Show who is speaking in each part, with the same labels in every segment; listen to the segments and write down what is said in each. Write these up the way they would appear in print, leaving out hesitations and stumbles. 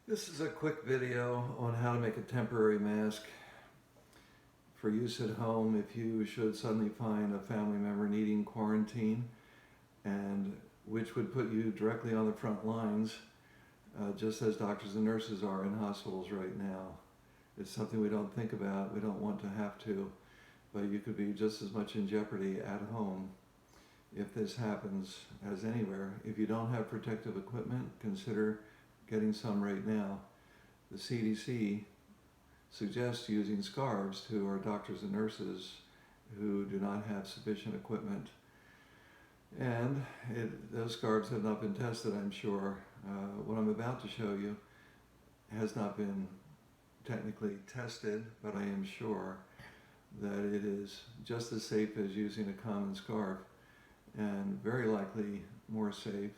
Speaker 1: This is a quick video on how to make a temporary mask for use at home if you should suddenly find a family member needing quarantine, and which would put you directly on the front lines, just as doctors and nurses are in hospitals right now. It's something we don't think about, we don't want to have to, but you could be just as much in jeopardy at home if this happens as anywhere. If you don't have protective equipment, consider getting some right now. The CDC suggests using scarves to our doctors and nurses who do not have sufficient equipment. And those scarves have not been tested, I'm sure. What I'm about to show you has not been technically tested, but I am sure that it is just as safe as using a common scarf, and very likely more safe.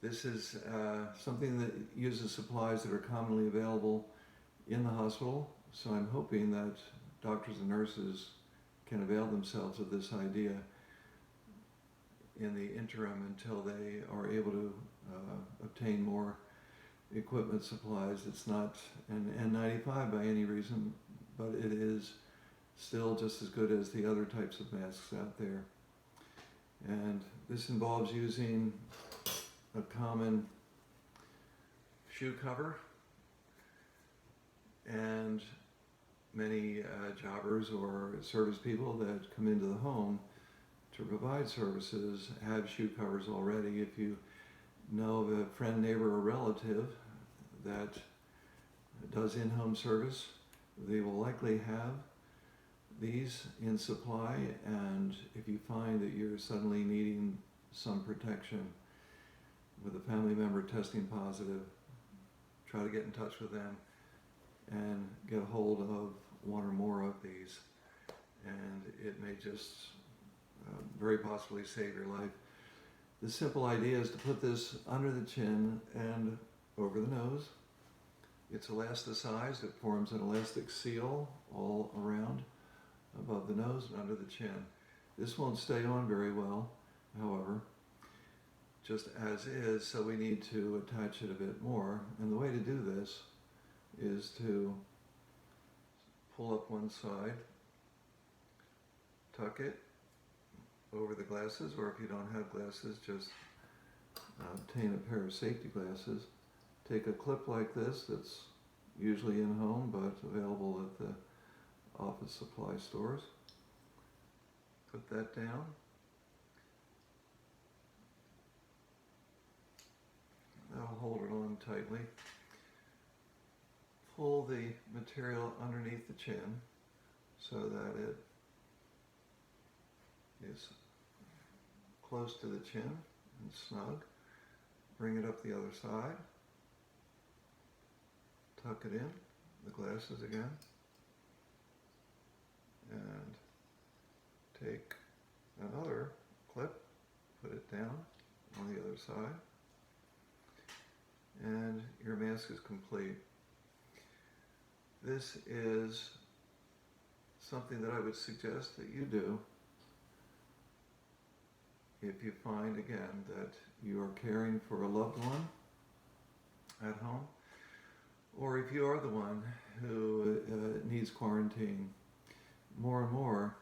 Speaker 1: This is something that uses supplies that are commonly available in the hospital, so I'm hoping that doctors and nurses can avail themselves of this idea in the interim until they are able to obtain more equipment supplies. It's not an N95 by any reason, but it is still just as good as the other types of masks out there. And this involves using a common shoe cover, and many jobbers or service people that come into the home to provide services have shoe covers already. If you know of a friend, neighbor, or relative that does in-home service, they will likely have these in supply, and if you find that you're suddenly needing some protection with a family member testing positive, try to get in touch with them and get a hold of one or more of these, and it may just very possibly save your life. The simple idea is to put this under the chin and over the nose. It's elasticized, it forms an elastic seal all around above the nose and under the chin. This won't stay on very well, however, just as is, so we need to attach it a bit more. And the way to do this is to pull up one side, tuck it over the glasses, or if you don't have glasses, just obtain a pair of safety glasses. Take a clip like this that's usually in home but available at the office supply stores. Put that down. That'll hold it on tightly. Pull the material underneath the chin so that it is close to the chin and snug. Bring it up the other side. Tuck it in, the glasses again, and take another clip, put it down on the other side, and your mask is complete. This is something that I would suggest that you do if you find, again, that you are caring for a loved one at home, or if you are the one who needs quarantine. More and more,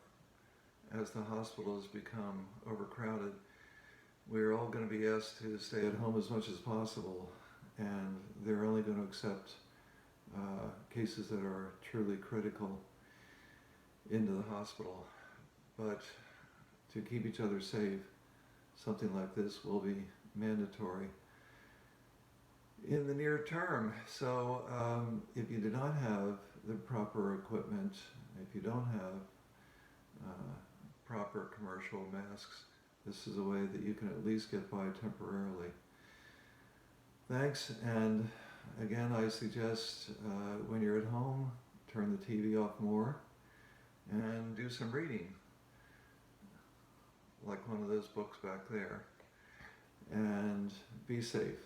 Speaker 1: as the hospitals become overcrowded, we're all going to be asked to stay at home as much as possible, and they're only going to accept cases that are truly critical into the hospital. But to keep each other safe, something like this will be mandatory in the near term. So if you do not have the proper equipment, if you don't have proper commercial masks, this is a way that you can at least get by temporarily. Thanks, and again, I suggest when you're at home, turn the TV off more and do some reading, like one of those books back there, and be safe.